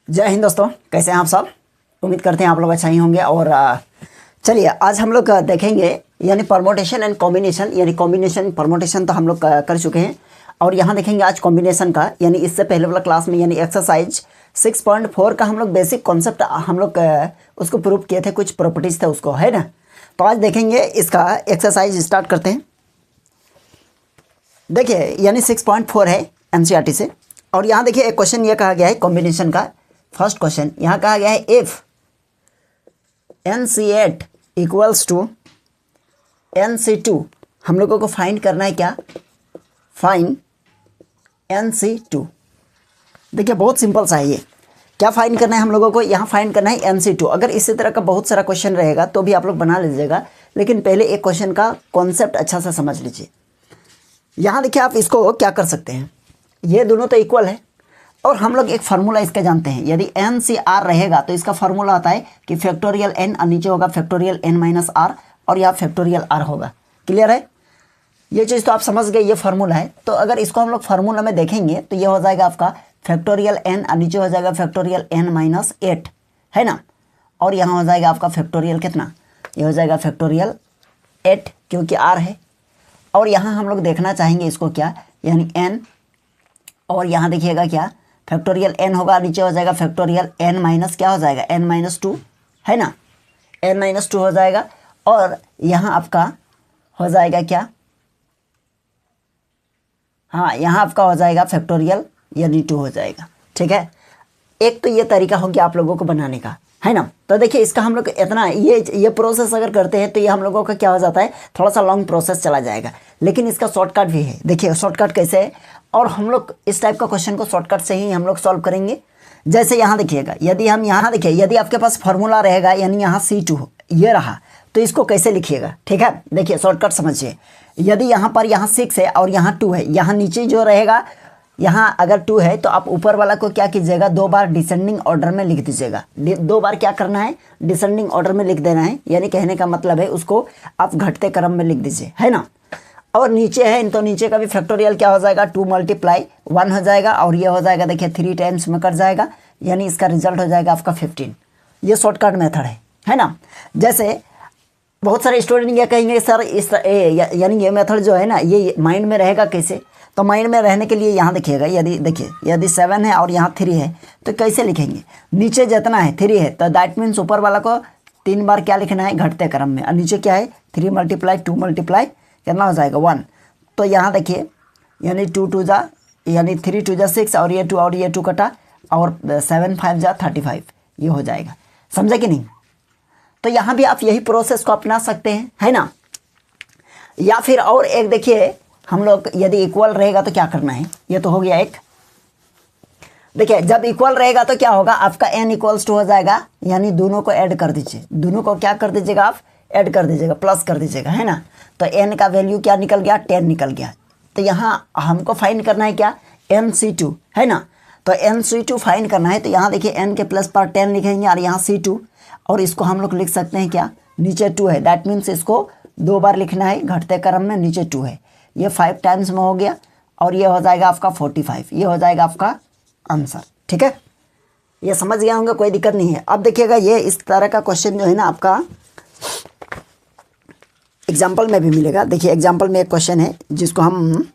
जय हिंद दोस्तों, कैसे हैं आप सब। उम्मीद करते हैं आप लोग अच्छा ही होंगे। और चलिए आज हम लोग देखेंगे यानी परमोटेशन एंड कॉम्बिनेशन, यानी कॉम्बिनेशन परमोटेशन तो हम लोग कर चुके हैं और यहाँ देखेंगे आज कॉम्बिनेशन का, यानी इससे पहले वाला क्लास में यानी एक्सरसाइज 6.4 का हम लोग बेसिक कॉन्सेप्ट हम लोग उसको प्रूव किए थे, कुछ प्रॉपर्टीज थे उसको, है ना। तो आज देखेंगे इसका एक्सरसाइज स्टार्ट करते हैं। देखिए यानी 6.4 है एनसीईआरटी से, और यहाँ देखिए एक क्वेश्चन ये कहा गया है कॉम्बिनेशन का। फर्स्ट क्वेश्चन यहाँ कहा गया है if NC8 equals to NC2, हम लोगों को फाइंड करना है क्या, फाइंड NC2। देखिए बहुत सिंपल सा है ये, क्या फाइंड करना है हम लोगों को, यहाँ फाइंड करना है NC2। अगर इसी तरह का बहुत सारा क्वेश्चन रहेगा तो भी आप लोग बना लीजिएगा, लेकिन पहले एक क्वेश्चन का कॉन्सेप्ट अच्छा सा समझ लीजिए। यहाँ देखिए आप इसको क्या कर सकते हैं, ये दोनों तो इक्वल है और हम लोग एक फार्मूला इसका जानते हैं। यदि NCR रहेगा तो इसका फार्मूला आता है कि फैक्टोरियल n, और नीचे होगा फैक्टोरियल n माइनस r, और यहाँ फैक्टोरियल r होगा। क्लियर है, ये चीज़ तो आप समझ गए, ये फार्मूला है। तो अगर इसको हम लोग फार्मूला में देखेंगे तो ये हो जाएगा आपका फैक्टोरियल n, और नीचे हो जाएगा फैक्टोरियल n माइनस 8, है ना। और यहाँ हो जाएगा आपका फैक्टोरियल कितना, ये हो जाएगा फैक्टोरियल 8 क्योंकि r है। और यहाँ हम लोग देखना चाहेंगे इसको क्या, यानी n, और यहाँ देखिएगा क्या फैक्टोरियल n होगा, नीचे हो जाएगा फैक्टोरियल n माइनस क्या हो जाएगा n माइनस 2, है ना, n माइनस 2 हो जाएगा। और यहाँ आपका हो जाएगा क्या, हाँ यहाँ आपका हो जाएगा फैक्टोरियल यानी 2 हो जाएगा। ठीक है, एक तो ये तरीका हो गया आप लोगों को बनाने का, है ना। तो देखिए इसका हम लोग इतना ये प्रोसेस अगर करते हैं तो ये हम लोगों का क्या हो जाता है, थोड़ा सा लॉन्ग प्रोसेस चला जाएगा, लेकिन इसका शॉर्टकट भी है। देखिए शॉर्टकट कैसे है, और हम लोग इस टाइप का क्वेश्चन को शॉर्टकट से ही हम लोग सॉल्व करेंगे। जैसे यहाँ देखिएगा, यदि हम यहाँ देखिए, यदि आपके पास फार्मूला रहेगा यानी यहाँ C2 ये रहा, तो इसको कैसे लिखिएगा। ठीक है, देखिए शॉर्टकट समझिए। यदि यहाँ पर यहाँ 6 है और यहाँ 2 है, यहाँ नीचे जो रहेगा यहाँ अगर 2 है तो आप ऊपर वाला को क्या कीजिएगा, 2 बार डिसेंडिंग ऑर्डर में लिख दीजिएगा। 2 बार क्या करना है, डिसेंडिंग ऑर्डर में लिख देना है, यानी कहने का मतलब है उसको आप घटते क्रम में लिख दीजिए, है ना। और नीचे है तो नीचे का भी फैक्टोरियल क्या हो जाएगा, 2 × 1 हो जाएगा, और ये हो जाएगा देखिए 3 टाइम्स में कट जाएगा, यानी इसका रिजल्ट हो जाएगा आपका 15। ये शॉर्टकट मेथड है ना। जैसे बहुत सारे स्टूडेंट ये कहेंगे सर इस यानी ये मेथड जो है ना ये माइंड में रहेगा कैसे, तो माइंड में रहने के लिए यहाँ देखिएगा, यदि 7 है और यहाँ 3 है तो कैसे लिखेंगे, नीचे जितना है 3 है तो दैट मीन्स ऊपर वाला को 3 बार क्या लिखना है, घटते क्रम में, और नीचे क्या है 3 × 2 × कितना हो जाएगा 1। तो यहाँ देखिए यानी 2 2 जा यानी 3 2 जा 6, और ये 2 और ये 2 कटा, और 7 5 जा 35, ये हो जाएगा। समझे कि नहीं। तो यहाँ भी आप यही प्रोसेस को अपना सकते हैं, है ना। या फिर और एक देखिए, हम लोग यदि इक्वल रहेगा तो क्या करना है, ये तो हो गया एक। देखिए जब इक्वल रहेगा तो क्या होगा, आपका n इक्वल्स टू हो जाएगा, यानी दोनों को ऐड कर दीजिए, दोनों को क्या कर दीजिएगा आप, ऐड कर दीजिएगा, प्लस कर दीजिएगा, है ना। तो n का वैल्यू क्या निकल गया, 10 निकल गया। तो यहाँ हमको फाइंड करना है क्या, NC2, है ना। तो NC2 फाइंड करना है, तो यहाँ देखिए n के प्लस पर 10 लिखेंगे और यहाँ C2, और इसको हम लोग लिख सकते हैं क्या, नीचे 2 है, दैट मीन्स इसको 2 बार लिखना है घटते क्रम में, नीचे 2 है, ये 5 टाइम्स में हो गया, और ये हो जाएगा आपका 45, ये हो जाएगा आपका आंसर। ठीक है, ये समझ गए होंगे, कोई दिक्कत नहीं है। अब देखिएगा ये इस तरह का क्वेश्चन जो है ना आपका एग्जाम्पल में भी मिलेगा। देखिए एग्जाम्पल में एक क्वेश्चन है जिसको हम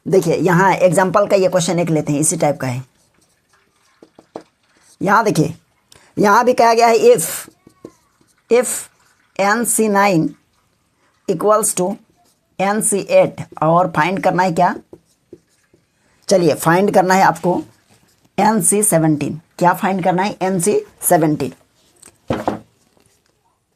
देखिए, यहाँ एग्जाम्पल का ये क्वेश्चन एक लेते हैं, इसी टाइप का है। यहाँ देखिए यहाँ भी कहा गया है if NC9 equals to NC8, और फाइंड करना है क्या, चलिए फाइंड करना है आपको NC17। क्या फाइंड करना है, NC17।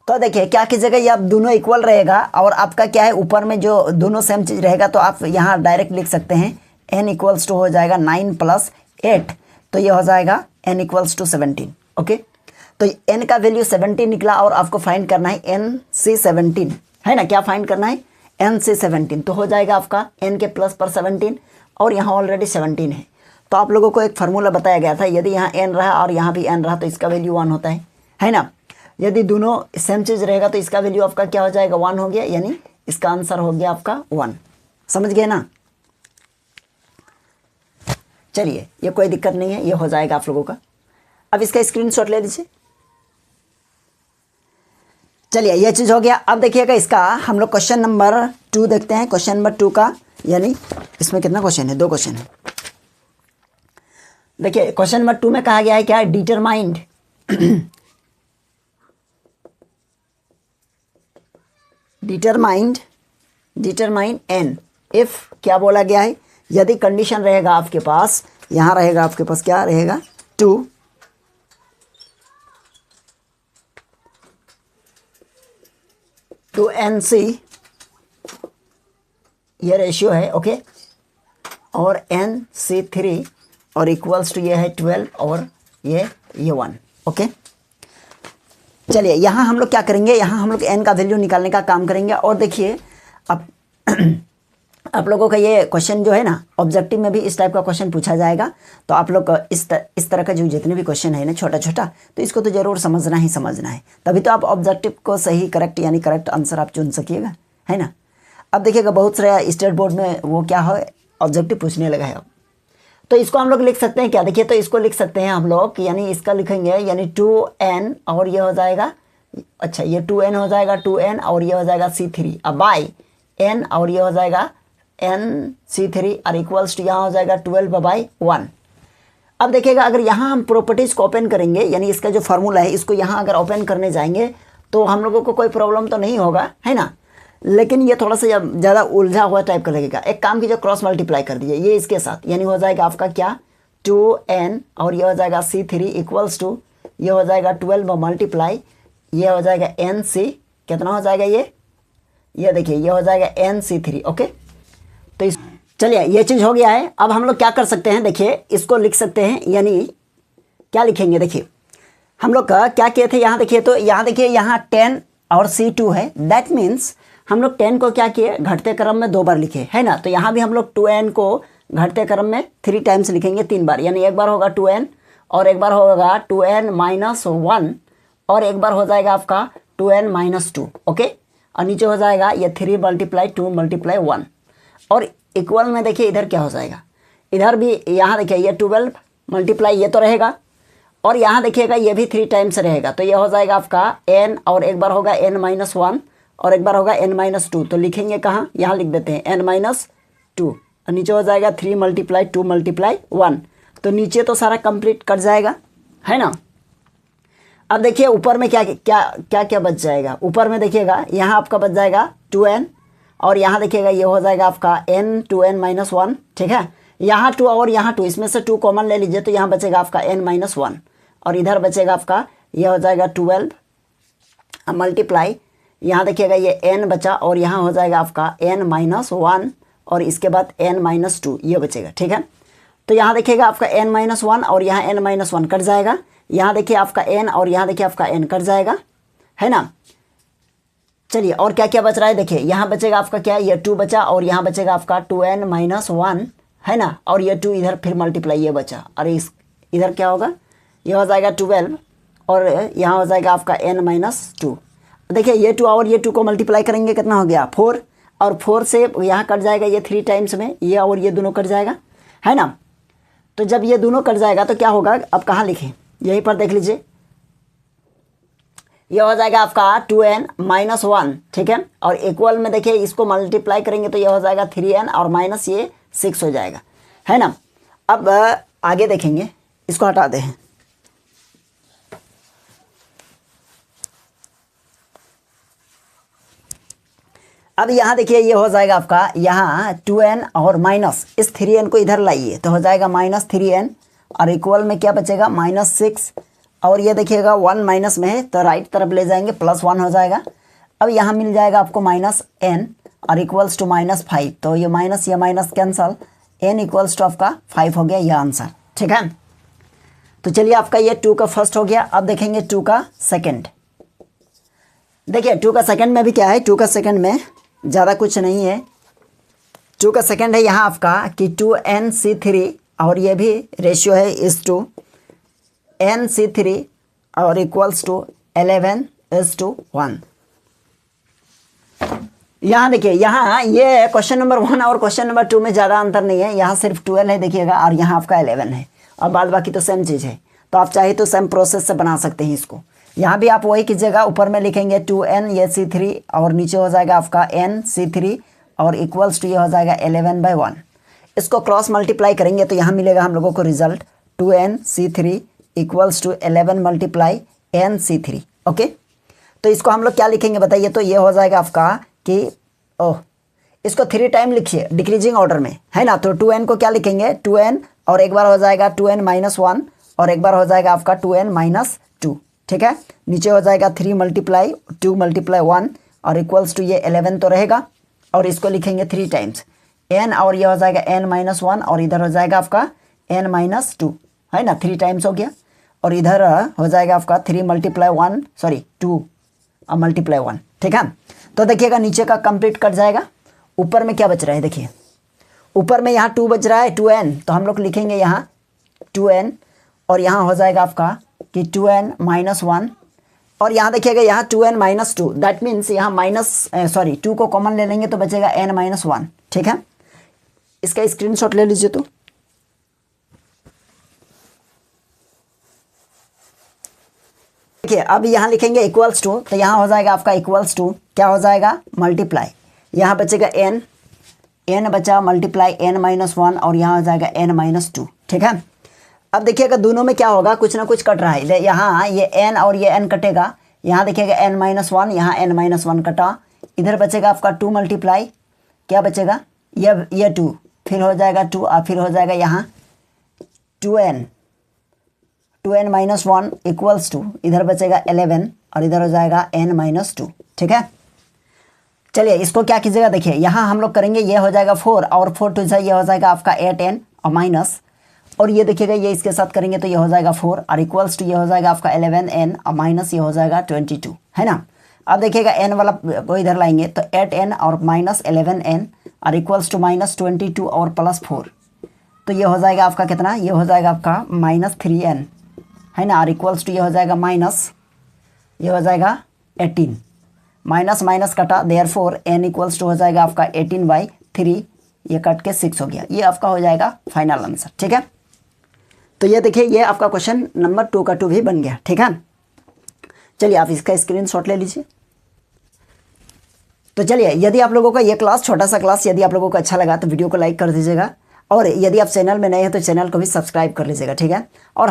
तो देखिए क्या कीजिएगा, ये आप दोनों इक्वल रहेगा और आपका क्या है ऊपर में जो दोनों सेम चीज़ रहेगा, तो आप यहाँ डायरेक्ट लिख सकते हैं n इक्वल्स टू हो जाएगा 9 + 8, तो ये हो जाएगा n इक्वल्स टू 17। ओके, तो n का वैल्यू 17 निकला, और आपको फाइंड करना है NC17, है ना। क्या फाइंड करना है, NC17, तो हो जाएगा आपका n के प्लस पर 17, और यहाँ ऑलरेडी 17 है। तो आप लोगों को एक फार्मूला बताया गया था, यदि यहाँ n रहा और यहाँ भी n रहा तो इसका वैल्यू 1 होता है ना। यदि दोनों सेम चीज़ रहेगा तो इसका वैल्यू आपका क्या हो जाएगा, 1 हो गया, यानी इसका आंसर हो गया आपका 1। समझ गए ना। चलिए ये कोई दिक्कत नहीं है, ये हो जाएगा आप लोगों का। अब इसका स्क्रीनशॉट ले लीजिए। चलिए ये चीज़ हो गया। अब देखिएगा इसका हम लोग क्वेश्चन नंबर 2 देखते हैं। क्वेश्चन नंबर 2 का यानी इसमें कितना क्वेश्चन है, 2 क्वेश्चन है। देखिए क्वेश्चन नंबर 2 में कहा गया है क्या, डिटरमाइंड डिटरमाइन एन इफ क्या बोला गया है, यदि कंडीशन रहेगा आपके पास, यहां रहेगा आपके पास क्या रहेगा 2 टू एन सी, ये रेशियो है ओके, और एन सी 3 और इक्वल्स टू ये है 12 और ये 1 ओके। चलिए यहाँ हम लोग क्या करेंगे, यहाँ हम लोग एन का वैल्यू निकालने का काम करेंगे। और देखिए अब आप लोगों का ये क्वेश्चन जो है ना, ऑब्जेक्टिव में भी इस टाइप का क्वेश्चन पूछा जाएगा। तो आप लोग इस तरह का जो जितने भी क्वेश्चन है ना छोटा छोटा, तो इसको तो ज़रूर समझना ही समझना है, तभी तो आप ऑब्जेक्टिव को सही करेक्ट यानी करेक्ट आंसर आप चुन सकिएगा, है ना। अब देखिएगा बहुत सारे स्टेट बोर्ड में वो क्या है, ऑब्जेक्टिव पूछने लगा है अब। तो इसको हम लोग लिख सकते हैं क्या, देखिए तो इसको लिख सकते हैं हम लोग, यानी इसका लिखेंगे यानी 2n और ये हो जाएगा, अच्छा ये 2n हो जाएगा 2n और ये हो जाएगा C3, अब बाई n और ये हो जाएगा nC3 और इक्वल्स टू यहाँ हो जाएगा 12/1। अब देखिएगा अगर यहाँ हम प्रॉपर्टीज़ को ओपन करेंगे, यानी इसका जो फार्मूला है इसको यहाँ अगर ओपन करने जाएंगे तो हम लोगों को कोई प्रॉब्लम तो नहीं होगा, है ना। लेकिन ये थोड़ा सा ज़्यादा उलझा हुआ टाइप का लगेगा। एक काम कीजिए, क्रॉस मल्टीप्लाई कर दीजिए ये इसके साथ, यानी हो जाएगा आपका क्या 2n और ये हो जाएगा C3 इक्वल्स टू ये हो जाएगा 12 मल्टीप्लाई ये हो जाएगा nC, कितना हो जाएगा ये देखिए ये हो जाएगा nC3 ओके। तो इस चलिए ये चीज़ हो गया है। अब हम लोग क्या कर सकते हैं, देखिए इसको लिख सकते हैं, यानी क्या लिखेंगे, देखिए हम लोग का क्या किए थे यहाँ, देखिए तो यहाँ देखिए यहाँ 10 और C2 है, दैट मीन्स हम लोग 10 को क्या किए, घटते क्रम में 2 बार लिखे, है ना। तो यहाँ भी हम लोग 2n को घटते क्रम में 3 टाइम्स लिखेंगे, 3 बार, यानी एक बार होगा 2n और एक बार होगा 2n माइनस 1 और एक बार हो जाएगा आपका 2n माइनस 2 ओके। और नीचे हो जाएगा ये 3 मल्टीप्लाई 2 मल्टीप्लाई 1 और इक्वल में देखिए इधर क्या हो जाएगा, इधर भी यहाँ देखिए ये 12 मल्टीप्लाई ये तो रहेगा और यहाँ देखिएगा ये भी 3 टाइम्स रहेगा, तो ये हो जाएगा आपका n और एक बार होगा n माइनस 1 और एक बार होगा n माइनस 2। तो लिखेंगे कहाँ, यहाँ लिख देते हैं n माइनस 2 और नीचे हो जाएगा 3 मल्टीप्लाई 2 मल्टीप्लाई 1। तो नीचे तो सारा कंप्लीट कर जाएगा, है ना। अब देखिए ऊपर में क्या क्या क्या क्या बच जाएगा, ऊपर में देखिएगा यहाँ आपका बच जाएगा 2n और यहाँ देखिएगा ये हो जाएगा आपका n 2n माइनस 1, ठीक है। यहाँ 2 और यहाँ 2, इसमें से 2 कॉमन ले लीजिए तो यहाँ बचेगा आपका n माइनस 1 और इधर बचेगा आपका ये हो जाएगा 12 मल्टीप्लाई यहाँ देखिएगा ये n बचा और यहाँ हो जाएगा आपका n माइनस 1 और इसके बाद n माइनस 2 ये बचेगा, ठीक है। तो यहाँ देखिएगा आपका n माइनस 1 और यहाँ n माइनस 1 कट जाएगा, यहाँ देखिए आपका n और यहाँ देखिए आपका n कट जाएगा, है ना। चलिए और क्या क्या बच रहा है, देखिए यहाँ बचेगा आपका क्या, ये 2 बचा और यहाँ बचेगा आपका 2n माइनस 1, है ना। और ये 2 इधर फिर मल्टीप्लाई ये बचा, अरे इस इधर क्या होगा, ये हो जाएगा 12 और यहाँ हो जाएगा आपका n माइनस 2। देखिए ये 2 और ये 2 को मल्टीप्लाई करेंगे कितना हो गया 4 और 4 से यहाँ कट जाएगा ये 3 टाइम्स में, ये और ये दोनों कट जाएगा, है ना। तो जब ये दोनों कट जाएगा तो क्या होगा, अब कहाँ लिखें, यहीं पर देख लीजिए, ये हो जाएगा आपका 2n माइनस 1, ठीक है। और इक्वल में देखिए इसको मल्टीप्लाई करेंगे तो ये हो जाएगा 3n और माइनस ये 6 हो जाएगा, है ना। अब आगे देखेंगे, इसको हटा दें। अब यहाँ देखिए ये हो जाएगा आपका यहाँ 2n और माइनस इस 3n को इधर लाइए तो हो जाएगा माइनस 3n और इक्वल में क्या बचेगा माइनस 6 और ये देखिएगा 1 माइनस में है तो राइट तरफ ले जाएंगे प्लस 1 हो जाएगा। अब यहाँ मिल जाएगा आपको माइनस n और इक्वल्स टू माइनस 5, तो ये minus cancel, n equals to आपका 5 हो गया ये आंसर, ठीक है। तो चलिए आपका ये 2 का फर्स्ट हो गया। अब देखेंगे 2 का सेकेंड। देखिए 2 का सेकेंड में भी क्या है, 2 का सेकेंड में ज़्यादा कुछ नहीं है। 2 का सेकेंड है यहाँ आपका कि 2nC3 और ये भी रेशियो है इस 2 nC3 और इक्वल्स टू 11:1। यहाँ देखिए, यहाँ ये क्वेश्चन नंबर 1 और क्वेश्चन नंबर 2 में ज़्यादा अंतर नहीं है। यहाँ सिर्फ 12 है देखिएगा, और यहाँ आपका 11 है, और बाद बाकी तो सेम चीज़ है। तो आप चाहे तो सेम प्रोसेस से बना सकते हैं इसको। यहाँ भी आप वही कीजिएगा, ऊपर में लिखेंगे 2n ये C3, और नीचे हो जाएगा आपका n C3, और इक्वल्स टू ये हो जाएगा 11/1। इसको क्रॉस मल्टीप्लाई करेंगे तो यहाँ मिलेगा हम लोगों को result 2n C3 equals to 11 multiply n C3। Okay, तो इसको हम लोग क्या लिखेंगे बताइए? तो ये हो जाएगा आपका कि इसको 3 टाइम लिखिए डिक्रीजिंग ऑर्डर में, है ना। तो 2n को क्या लिखेंगे? 2n, और एक बार हो जाएगा 2n - 1, और एक बार हो जाएगा आपका 2n - 2। ठीक है, नीचे हो जाएगा 3 मल्टीप्लाई 2 मल्टीप्लाई 1, और इक्वल्स टू ये 11 तो रहेगा, और इसको लिखेंगे 3 टाइम्स n, और ये हो जाएगा n - 1, और इधर हो जाएगा आपका n - 2, है ना। 3 टाइम्स हो गया, और इधर हो जाएगा आपका 3 मल्टीप्लाई 1 सॉरी 2 मल्टीप्लाई 1। ठीक है, तो देखिएगा नीचे का कंप्लीट कट जाएगा, ऊपर में क्या बच रहा है? देखिए ऊपर में यहाँ 2 बच रहा है, 2n, तो हम लोग लिखेंगे यहाँ 2n, और यहाँ हो जाएगा आपका कि 2n - 1, और यहाँ देखिएगा यहाँ 2n - 2, दैट मीन्स यहाँ माइनस 2 को कॉमन ले लेंगे तो बचेगा n - 1। ठीक है, इसका स्क्रीनशॉट ले लीजिए। तो देखिए अब यहाँ लिखेंगे इक्वल्स टू, तो यहाँ हो जाएगा आपका इक्वल्स टू क्या हो जाएगा? मल्टीप्लाई, यहाँ बचेगा n बचा, मल्टीप्लाई n - 1, और यहाँ हो जाएगा n - 2। ठीक है, अब देखिएगा दोनों में क्या होगा? कुछ ना कुछ कट रहा है। यहाँ ये n और ये n कटेगा, यहाँ देखिएगा n - 1, यहाँ n - 1 कटा, इधर बचेगा आपका 2 मल्टीप्लाई क्या बचेगा? ये 2, फिर हो जाएगा 2, और फिर हो जाएगा यहाँ 2n - 1 इक्वल्स टू, इधर बचेगा 11, और इधर हो जाएगा n - 2। ठीक है, चलिए इसको क्या कीजिएगा? देखिए यहाँ हम लोग करेंगे, ये हो जाएगा 4, और 4 टू ये हो जाएगा आपका 8n, और माइनस, और ये देखिएगा ये इसके साथ करेंगे तो ये हो जाएगा 4, और इक्वल्स टू ये हो जाएगा आपका 11n, और माइनस ये हो जाएगा 22, है ना। अब देखिएगा n वाला को इधर लाएंगे तो 8n और माइनस 11n, और इक्वल्स टू -22 और +4, तो ये हो जाएगा आपका कितना? ये हो जाएगा आपका -3n, है ना, और इक्वल्स टू ये हो जाएगा माइनस, ये हो जाएगा 18, माइनस माइनस कटा, देयरफॉर n इक्वल्स टू हो जाएगा आपका 18/3, ये कट के 6 हो गया। ये आपका हो जाएगा फाइनल आंसर। ठीक है, तो ये देखिए ये आपका क्वेश्चन नंबर 2 का 2 भी बन गया। ठीक है, चलिए आप इसका स्क्रीनशॉट ले लीजिए। तो चलिए, यदि आप लोगों का ये क्लास, छोटा सा क्लास, यदि आप लोगों को अच्छा लगा तो वीडियो को लाइक कर दीजिएगा, और यदि आप चैनल में नए हैं तो चैनल को भी सब्सक्राइब कर लीजिएगा। ठीक है, और